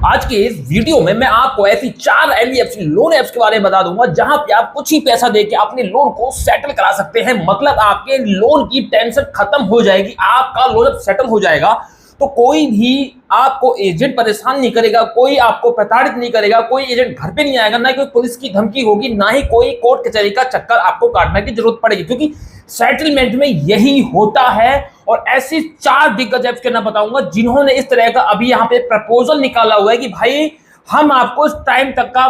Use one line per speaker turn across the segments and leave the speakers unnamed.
आज के इस वीडियो में मैं आपको ऐसी 4 एनबीएफसी लोन ऐप्स के बारे में बता दूंगा जहां पे आप कुछ ही पैसा देके अपने लोन को सेटल करा सकते हैं। मतलब आपके लोन की टेंशन खत्म हो जाएगी। आपका लोन जब सेटल हो जाएगा तो कोई भी आपको एजेंट परेशान नहीं करेगा, कोई आपको प्रताड़ित नहीं करेगा, कोई एजेंट घर पे नहीं आएगा, ना कोई पुलिस की धमकी होगी, ना ही कोई कोर्ट कचहरी का चक्कर आपको काटने की जरूरत पड़ेगी, क्योंकि सेटलमेंट में यही होता है। और ऐसी 4 दिग्गज ऐप्स के नाम बताऊंगा जिन्होंने इस तरह का अभी यहाँ पे प्रपोजल निकाला हुआ है कि भाई हम आपको इस टाइम तक का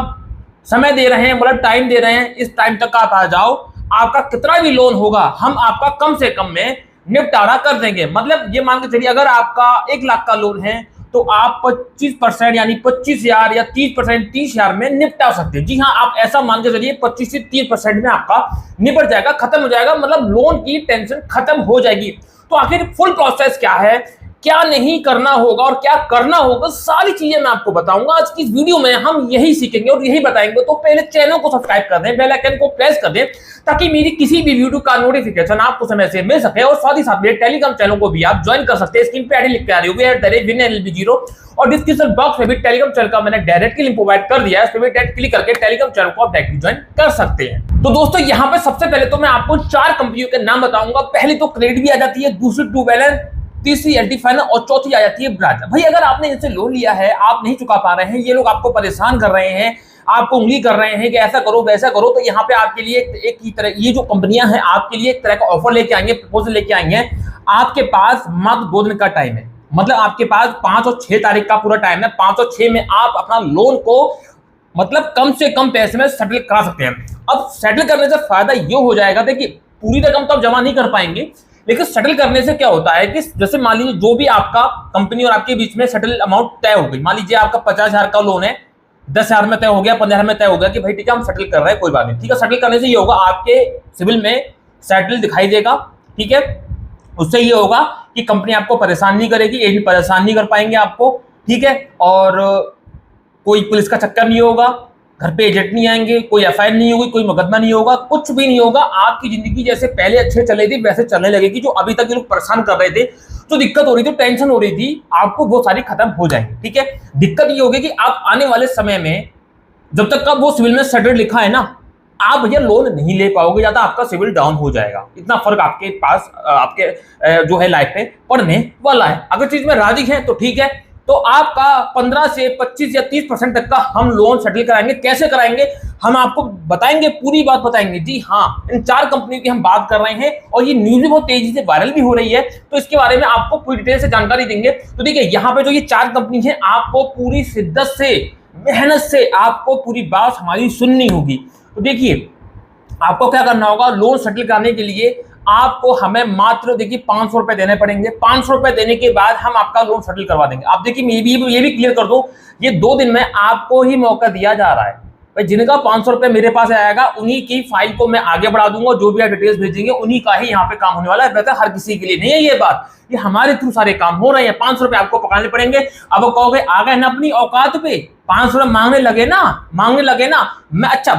समय दे रहे हैं, मतलब टाइम दे रहे हैं, इस टाइम तक का आप आ जाओ, आपका कितना भी लोन होगा हम आपका कम से कम में निपटारा कर देंगे। मतलब ये मान के चलिए अगर आपका 1 लाख का लोन है तो आप 25% यानी 25,000 या 30% 30,000 में निपटा सकते हैं। जी हाँ, आप ऐसा मान के चलिए 25 से 30% में आपका निपट जाएगा, खत्म हो जाएगा, मतलब लोन की टेंशन खत्म हो जाएगी। तो आखिर फुल प्रोसेस क्या है, क्या नहीं करना होगा और क्या करना होगा, सारी चीजें मैं आपको बताऊंगा आज की इस वीडियो में। हम यही सीखेंगे और यही बताएंगे। तो पहले चैनल को सब्सक्राइब कर दें, बेल आइकन को प्रेस कर दें ताकि मेरी किसी भी वीडियो का नोटिफिकेशन आपको समय से मिल सके। और साथ ही साथ मेरे टेलीग्राम चैनल को भी आप ज्वाइन कर सकते हैं। स्क्रीन पे आईडी लिख के आ रही होगी @winlb0 और डिस्क्रिप्शन बॉक्स में भी टेलीग्राम चैनल का मैंने डायरेक्ट लिंक प्रोवाइड कर दिया है, उस पर भी डायरेक्ट क्लिक करके टेलीग्राम चैनल को आप डायरेक्ट ज्वाइन कर सकते हैं। तो दोस्तों यहाँ पे सबसे पहले तो मैं आपको 4 कंपनियों के नाम बताऊंगा। पहली तो क्रेडिट भी आ जाती है, दूसरी ट्रू बैलेंस, तीसरी एल्टी फाइनल और चौथी आ जाती है बजाज। भाई अगर आपने इनसे लोन लिया है, आप नहीं चुका पा रहे हैं, ये लोग आपको परेशान कर रहे हैं, आपको उंगली कर रहे हैं कि ऐसा करो वैसा करो, तो यहाँ पे आपके लिए एक ही तरह ये जो कंपनियां हैं आपके लिए एक तरह का ऑफर लेके आएंगे, प्रपोजल लेके आएंगे। आपके पास मात्र 2 दिन का टाइम है, मतलब आपके पास 5 और 6 तारीख का पूरा टाइम है। 5 और 6 में आप अपना लोन को मतलब कम से कम पैसे में सेटल करा सकते हैं। अब सेटल करने से फायदा ये हो जाएगा, देखिए पूरी रकम तो आप जमा नहीं कर पाएंगे, लेकिन सेटल करने से क्या होता है कि जैसे मान लीजिए जो भी आपका कंपनी और आपके बीच में सेटल अमाउंट तय हो गई, मान लीजिए आपका 50,000 का लोन है, 10,000 में तय हो गया, 15,000 में तय हो गया कि भाई ठीक है हम सेटल कर रहे हैं, कोई बात नहीं, ठीक है। सेटल करने से ये होगा आपके सिविल में सेटल दिखाई देगा, ठीक है। उससे ये होगा कि कंपनी आपको परेशान नहीं करेगी, एजेंट परेशान नहीं कर पाएंगे आपको, ठीक है। और कोई पुलिस का चक्कर नहीं होगा, घर पे एजेंट नहीं आएंगे, कोई एफआईआर नहीं होगी, कोई मुकदमा नहीं होगा, कुछ भी नहीं होगा। आपकी जिंदगी जैसे पहले अच्छे चले थी वैसे चलने लगेगी। जो अभी तक ये लोग परेशान कर रहे थे, जो दिक्कत हो रही थी, टेंशन हो रही थी, आपको वो सारी खत्म हो जाएंगी, ठीक है। दिक्कत ये होगी कि आप आने वाले समय में जब तक का वो सिविल में सेटल लिखा है ना, आप भैया लोन नहीं ले पाओगे, ज्यादा आपका सिविल डाउन हो जाएगा। इतना फर्क आपके पास आपके जो है लाइफ में पड़ने वाला है। अगर चीज में राजी है तो ठीक है, तो आपका 15 से 25 या 30% तक का हम लोन सेटल कराएंगे। कैसे कराएंगे हम आपको बताएंगे, पूरी बात बताएंगे। जी हाँ, इन 4 कंपनियों की हम बात कर रहे हैं और ये न्यूज बहुत तेजी से वायरल भी हो रही है, तो इसके बारे में आपको पूरी डिटेल से जानकारी देंगे। तो देखिए यहाँ पे जो ये 4 कंपनी है, आपको पूरी शिद्दत से मेहनत से आपको पूरी बात हमारी सुननी होगी। तो देखिए आपको क्या करना होगा, लोन सेटल करने के लिए आपको हमें मात्र देखिए 500 रुपए देने पड़ेंगे। 500 रुपए देने के बाद हम आपका लोन सेटल करवा देंगे। आप देखिए मैं ये भी क्लियर कर दूं, ये 2 दिन में आपको ही मौका दिया जा रहा है। भाई जिनका 500 रुपए मेरे पास आएगा उन्हीं की फाइल को मैं आगे बढ़ा दूंगा, जो भी आप डिटेल्स भेजेंगे उन्हीं का ही यहाँ पे काम होने वाला है। वैसे हर किसी के लिए नहीं है ये बात, ये हमारे थ्रू सारे काम हो रहे हैं। 500 रुपए आपको पकाने पड़ेंगे। अब कहोगे आ गए ना अपनी औकात पे, 500 रुपए मांगने लगे ना।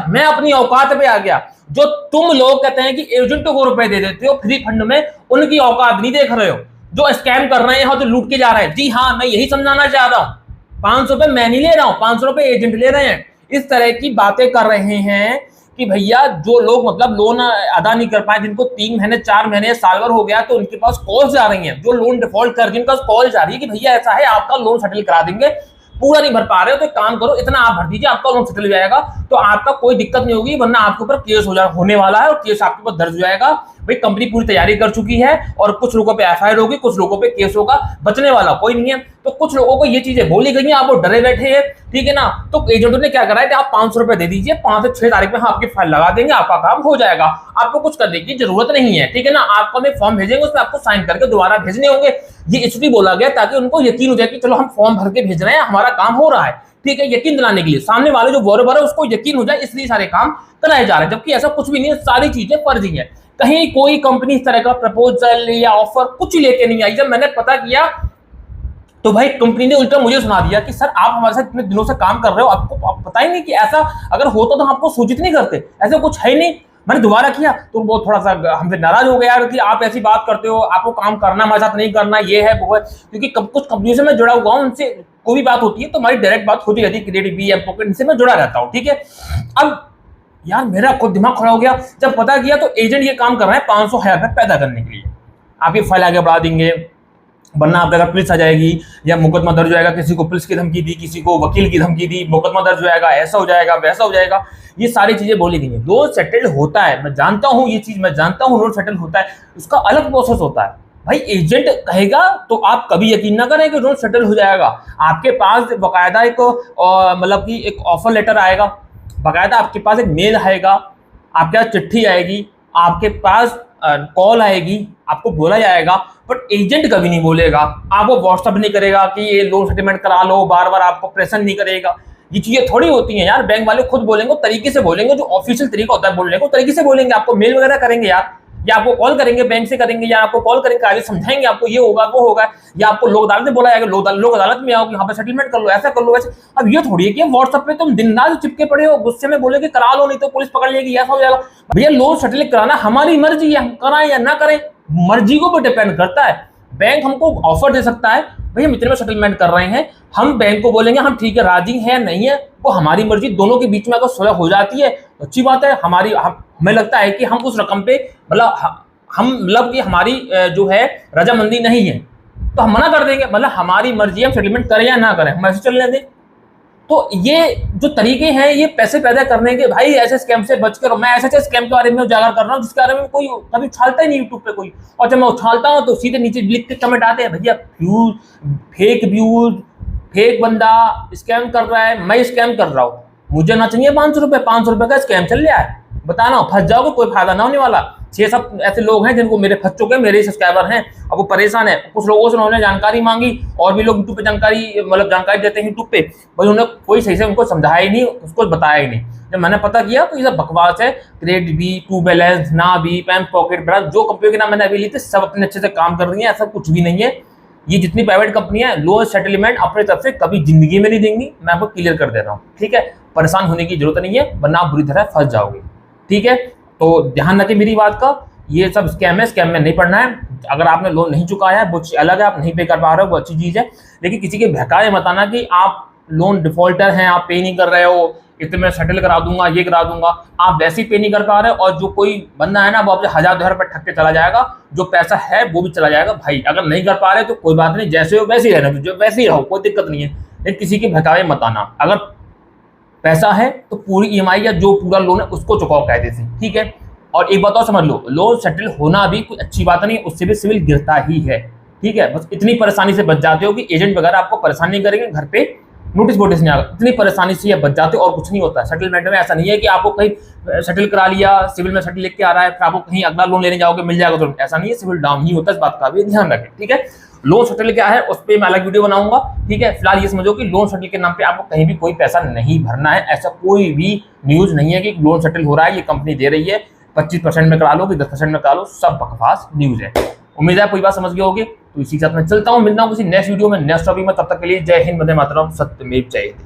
मैं अपनी औकात पे आ गया। जो तुम लोग कहते हैं कि एजेंटों को रुपए दे देते हो फ्री फंड में, उनकी औकात नहीं देख रहे हो। जो स्कैम कर रहे हैं, जो लूट के जा रहे हैं, जी हाँ मैं यही समझाना चाह रहा हूँ। 500 रुपए मैं नहीं ले रहा हूँ, 500 रुपए एजेंट ले रहे हैं। इस तरह की बातें कर रहे हैं कि भैया जो लोग मतलब लोन अदा नहीं कर पाए, जिनको 3 महीने 4 महीने साल भर हो गया, तो उनके पास कॉल्स जा रही हैं। जो लोन डिफॉल्ट कर जिनका कॉल जा रही है कि भैया ऐसा है, आपका लोन सेटल करा देंगे, पूरा नहीं भर पा रहे हो तो एक काम करो, इतना आप भर दीजिए, आपका लोन सेटल हो जाएगा, तो आपका कोई दिक्कत नहीं होगी। वरना आपके ऊपर केस होने वाला है और केस आपके ऊपर दर्ज हो जाएगा। भाई कंपनी पूरी तैयारी कर चुकी है और कुछ लोगों पे एफआईआर होगी, कुछ लोगों पे केस होगा, बचने वाला कोई नहीं है। तो कुछ लोगों को ये चीजें बोली गई हैं, आप वो डरे बैठे हैं, ठीक है ना। तो एजेंटों ने क्या करा है कि आप 500 रुपए दे दीजिए, 5 से 6 तारीख में हम आपकी फाइल लगा देंगे, आपका काम हो जाएगा, आपको कुछ करने की जरूरत नहीं है, ठीक है ना। आपको हमें फॉर्म भेजेंगे, उसमें आपको साइन करके दोबारा भेजने होंगे। ये इसलिए बोला गया ताकि उनको यकीन हो जाए कि चलो हम फॉर्म भर के भेज रहे हैं, हमारा काम हो रहा है, ठीक है। यकीन दिलाने के लिए सामने वाले जो बोरोबर है उसको यकीन हो जाए, इसलिए सारे काम कराए जा रहे हैं। जबकि ऐसा कुछ भी नहीं है, सारी चीजें फर्जी है। कहीं कोई कंपनी इस तरह का प्रपोजल या ऑफर कुछ लेके नहीं आई। जब मैंने पता किया तो भाई कंपनी ने उल्टा मुझे सुना दिया कि सर आप हमारे साथ इतने दिनों से काम कर रहे हो, आपको पता ही नहीं कि ऐसा अगर होता तो हम आपको सूचित नहीं करते, ऐसा कुछ है ही नहीं। मैंने दोबारा किया तो वो थोड़ा सा हमसे नाराज हो गया यार कि आप ऐसी बात करते हो, आपको काम करना हमारे साथ नहीं करना, ये है वो है। क्योंकि कुछ कंपनियों से मैं जुड़ा हुआ हूँ, उनसे कोई भी बात होती है तो हमारी डायरेक्ट बात होती रहती है, क्रिएटिव बी, एमपॉकेट, इनसे मैं जुड़ा रहता हूँ, ठीक है। अब यार मेरा खुद दिमाग खड़ा हो गया जब पता किया तो एजेंट ये काम कर रहे हैं 500,000 रुपये पैदा करने के लिए। आप ये फाइल आगे बढ़ा देंगे, वरना आप अगर पुलिस आ जाएगी या मुकदमा दर्ज हो जाएगा, किसी को पुलिस की धमकी दी, किसी को वकील की धमकी दी, मुकदमा दर्ज हो जाएगा, ऐसा हो जाएगा, वैसा हो जाएगा, ये सारी चीजें बोली गई हैं। लोन सेटल होता है, मैं जानता हूँ ये चीज, मैं जानता हूँ लोन सेटल होता है, उसका अलग प्रोसेस होता है। भाई एजेंट कहेगा तो आप कभी यकीन ना करें कि लोन सेटल हो जाएगा। आपके पास बाकायदा एक मतलब कि एक ऑफर लेटर आएगा, बाकायदा आपके पास एक मेल आएगा, आपके पास चिट्ठी आएगी, आपके पास कॉल आएगी, आपको बोला जाएगा, बट एजेंट कभी नहीं बोलेगा, आपको व्हाट्सअप नहीं करेगा कि ये लोन सेटलमेंट करा लो, बार बार आपको प्रेशर नहीं करेगा। ये चीजें थोड़ी होती हैं यार, बैंक वाले खुद बोलेंगे, तरीके से बोलेंगे, जो ऑफिशियल तरीका होता है बोलने को, तरीके से बोलेंगे। आपको मेल वगैरह करेंगे यार, या आपको कॉल करेंगे, बैंक से करेंगे, या आपको कॉल करेंगे, आगे समझाएंगे आपको ये होगा वो होगा, या आपको लोक अदालत में बोला जाएगा, लोक अदालत में आओ, यहाँ पे सेटलमेंट कर लो, ऐसा कर लो वैसे। अब ये थोड़ी है कि व्हाट्सएप पे तुम दिन रात चिपके पड़े हो, गुस्से में बोले कि करा लो नहीं तो पुलिस पकड़ लेगी, ऐसा हो जाएगा। भैया लोन सेटल कराना हमारी मर्जी है, हम कराएं या ना करें, मर्जी को भी डिपेंड करता है। बैंक हमको ऑफर दे सकता है, भाई हम इतने में सेटलमेंट कर रहे हैं, हम बैंक को बोलेंगे हम ठीक है राजी है नहीं है, वो हमारी मर्जी, दोनों के बीच में अगर सुलह हो जाती है तो अच्छी बात है। हमें लगता है कि हम उस रकम पे मतलब कि हमारी जो है रजामंदी नहीं है तो हम मना कर देंगे, मतलब हमारी मर्जी है, हम सेटलमेंट करें या ना करें, हम ऐसे चलने दें। तो ये जो तरीके हैं ये पैसे पैदा करने के, भाई ऐसे स्कैम से बच कर, मैं ऐसे स्कैम के बारे में उजागर कर रहा हूँ जिसके बारे में कोई कभी उछालता ही नहीं यूट्यूब पे कोई, और जब मैं उछालता हूँ तो सीधे नीचे लिख के कमेंट आते हैं, भैया व्यूज, फेक बंदा स्कैम कर रहा है, मैं स्कैम कर रहा हूँ, मुझे ना चाहिए 500 रुपए का स्कैम चल रहा है, बताना फंस जाओगे, कोई फायदा ना होने वाला। 6-7 ऐसे लोग हैं जिनको मेरे फंस चुके हैं, मेरे सब्सक्राइबर हैं, अब वो परेशान है। कुछ लोगों से उन्होंने जानकारी मांगी, और भी लोग यूट्यूब पे जानकारी देते हैं यूट्यूब पे, भाई उन्होंने कोई सही से उनको समझाया ही नहीं, उसको बताया ही नहीं। जब मैंने पता किया तो ये सब बकवास है, क्रेडिट बी, टू बैलेंस, ना बी, पैम पॉकेट, जो कंपनी के नाम मैंने अभी ली थी सब अपने अच्छे से काम कर रही है, ऐसा कुछ भी नहीं है। ये जितनी प्राइवेट कंपनियां हैं लोन सेटलमेंट अपने तरफ से कभी जिंदगी में नहीं देंगी, मैं आपको क्लियर कर दे रहा हूँ, ठीक है। परेशान होने की जरूरत नहीं है, वरना आप बुरी तरह फंस जाओगे, ठीक है। तो ध्यान रखें मेरी बात का, ये सब स्कैम है, स्कैम में नहीं पड़ना है। अगर आपने लोन नहीं चुकाया है वो अलग है, आप नहीं पे कर पा रहे हो वो अच्छी चीज़ है, लेकिन किसी के बहकावे मत आना कि आप लोन डिफॉल्टर हैं, आप पे नहीं कर रहे हो, इतने में सेटल करा दूंगा, ये करा दूंगा, आप वैसे ही पे नहीं कर पा रहे हो, और जो कोई बंदा है ना वो आपसे 1000-2000 रुपये ठग के चला जाएगा, जो पैसा है वो भी चला जाएगा। भाई अगर नहीं कर पा रहे तो कोई बात नहीं, जैसे हो वैसे ही रहना, जो वैसे ही रहो, कोई दिक्कत नहीं है, लेकिन किसी के बहकावे मत आना। अगर पैसा है तो पूरी ईएमआई या जो पूरा लोन है उसको चुकाओ कायदे से, ठीक है। और एक बात और समझ लो, लोन सेटल होना भी कोई अच्छी बात नहीं, उससे भी सिविल गिरता ही है, ठीक है। बस इतनी परेशानी से बच जाते हो कि एजेंट वगैरह आपको परेशान नहीं करेंगे, घर पे नोटिस वोटिस नहीं आएगा, इतनी परेशानी से ये बच जाते हो, और कुछ नहीं होता है। सेटलमेंट में ऐसा नहीं है कि आपको कहीं सेटल करा लिया, सिविल में सेटल लिख के आ रहा है, फिर आपको कहीं अगला लोन लेने जाओगे मिल जाएगा, तो ऐसा नहीं है, सिविल डाउन ही होता है, इस बात का भी ध्यान रखें, ठीक है। लोन सेटल क्या है उस पर मैं अलग वीडियो बनाऊंगा, ठीक है। फिलहाल ये समझो कि लोन सेटल के नाम पे आपको कहीं भी कोई पैसा नहीं भरना है, ऐसा कोई भी न्यूज नहीं है कि लोन सेटल हो रहा है, ये कंपनी दे रही है, 25% में करा लो कि 10% में करा लो, सब बकवास न्यूज है। उम्मीद है कोई बात समझ गए होगे। तो इसी के साथ मैं चलता हूँ, मिलता हूँ किसी नेक्स्ट वीडियो में, नेक्स्ट टॉपिक में, तब तक के लिए जय हिंद, वंदे मातरम, सत्यमेव जयते।